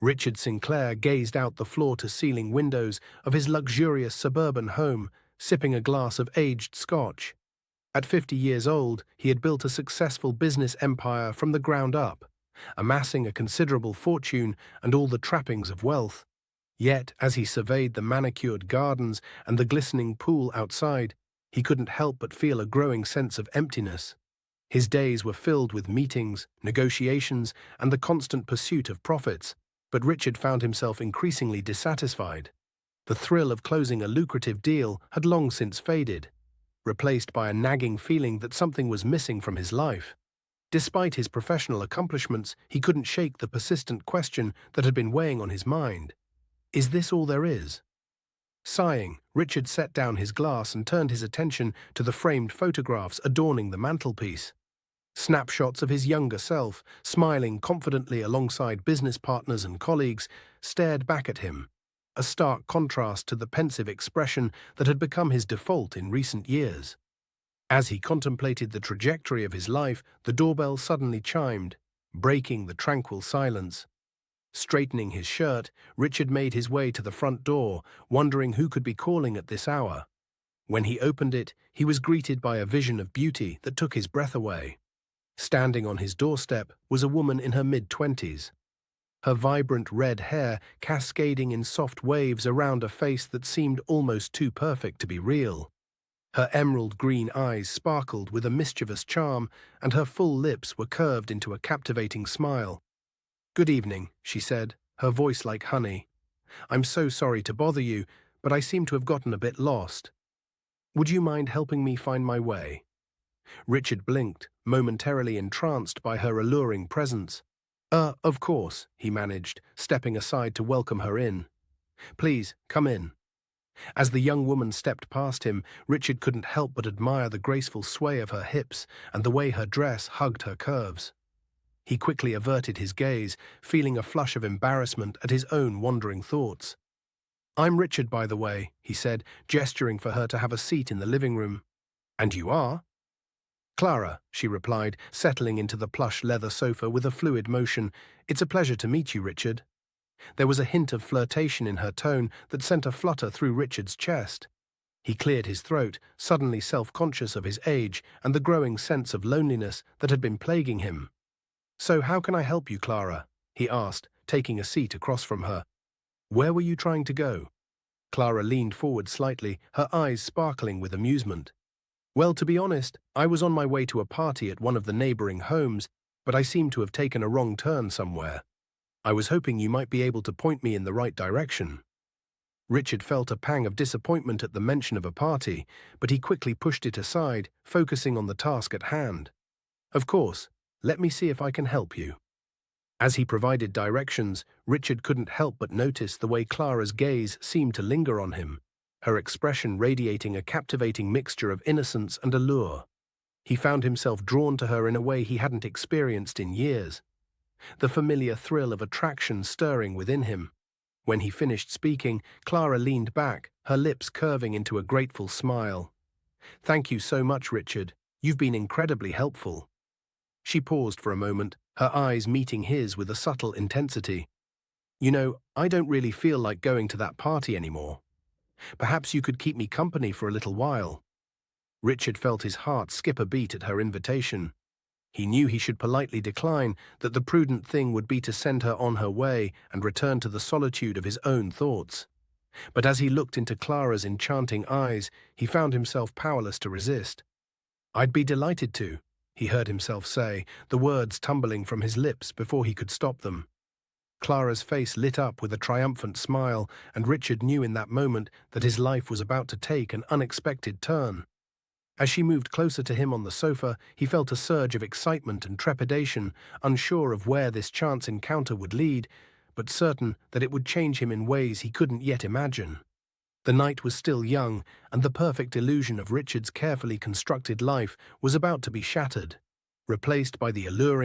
Richard Sinclair gazed out the floor-to-ceiling windows of his luxurious suburban home, sipping a glass of aged scotch. At 50 years old, he had built a successful business empire from the ground up, amassing a considerable fortune and all the trappings of wealth. Yet, as he surveyed the manicured gardens and the glistening pool outside, he couldn't help but feel a growing sense of emptiness. His days were filled with meetings, negotiations, and the constant pursuit of profits, but Richard found himself increasingly dissatisfied. The thrill of closing a lucrative deal had long since faded, replaced by a nagging feeling that something was missing from his life. Despite his professional accomplishments, he couldn't shake the persistent question that had been weighing on his mind. Is this all there is? Sighing, Richard set down his glass and turned his attention to the framed photographs adorning the mantelpiece. Snapshots of his younger self, smiling confidently alongside business partners and colleagues, stared back at him, a stark contrast to the pensive expression that had become his default in recent years. As he contemplated the trajectory of his life, the doorbell suddenly chimed, breaking the tranquil silence. Straightening his shirt, Richard made his way to the front door, wondering who could be calling at this hour. When he opened it, he was greeted by a vision of beauty that took his breath away. Standing on his doorstep was a woman in her mid-20s. Her vibrant red hair cascading in soft waves around a face that seemed almost too perfect to be real. Her emerald green eyes sparkled with a mischievous charm, and her full lips were curved into a captivating smile. "Good evening," she said, her voice like honey. "I'm so sorry to bother you, but I seem to have gotten a bit lost. Would you mind helping me find my way?" Richard blinked, momentarily entranced by her alluring presence. Of course," he managed, stepping aside to welcome her in. "Please, come in." As the young woman stepped past him, Richard couldn't help but admire the graceful sway of her hips and the way her dress hugged her curves. He quickly averted his gaze, feeling a flush of embarrassment at his own wandering thoughts. "I'm Richard, by the way," he said, gesturing for her to have a seat in the living room. "And you are?" "Clara," she replied, settling into the plush leather sofa with a fluid motion. "It's a pleasure to meet you, Richard." There was a hint of flirtation in her tone that sent a flutter through Richard's chest. He cleared his throat, suddenly self-conscious of his age and the growing sense of loneliness that had been plaguing him. "So how can I help you, Clara?" he asked, taking a seat across from her. "Where were you trying to go?" Clara leaned forward slightly, her eyes sparkling with amusement. "Well, to be honest, I was on my way to a party at one of the neighboring homes, but I seem to have taken a wrong turn somewhere. I was hoping you might be able to point me in the right direction." Richard felt a pang of disappointment at the mention of a party, but he quickly pushed it aside, focusing on the task at hand. "Of course, let me see if I can help you." As he provided directions, Richard couldn't help but notice the way Clara's gaze seemed to linger on him, her expression radiating a captivating mixture of innocence and allure. He found himself drawn to her in a way he hadn't experienced in years, the familiar thrill of attraction stirring within him. When he finished speaking, Clara leaned back, her lips curving into a grateful smile. "Thank you so much, Richard. You've been incredibly helpful." She paused for a moment, her eyes meeting his with a subtle intensity. "You know, I don't really feel like going to that party anymore. Perhaps you could keep me company for a little while." Richard felt his heart skip a beat at her invitation. He knew he should politely decline, that the prudent thing would be to send her on her way and return to the solitude of his own thoughts. But as he looked into Clara's enchanting eyes, he found himself powerless to resist. "I'd be delighted to," he heard himself say, the words tumbling from his lips before he could stop them. Clara's face lit up with a triumphant smile, and Richard knew in that moment that his life was about to take an unexpected turn. As she moved closer to him on the sofa, he felt a surge of excitement and trepidation, unsure of where this chance encounter would lead, but certain that it would change him in ways he couldn't yet imagine. The night was still young, and the perfect illusion of Richard's carefully constructed life was about to be shattered, replaced by the alluring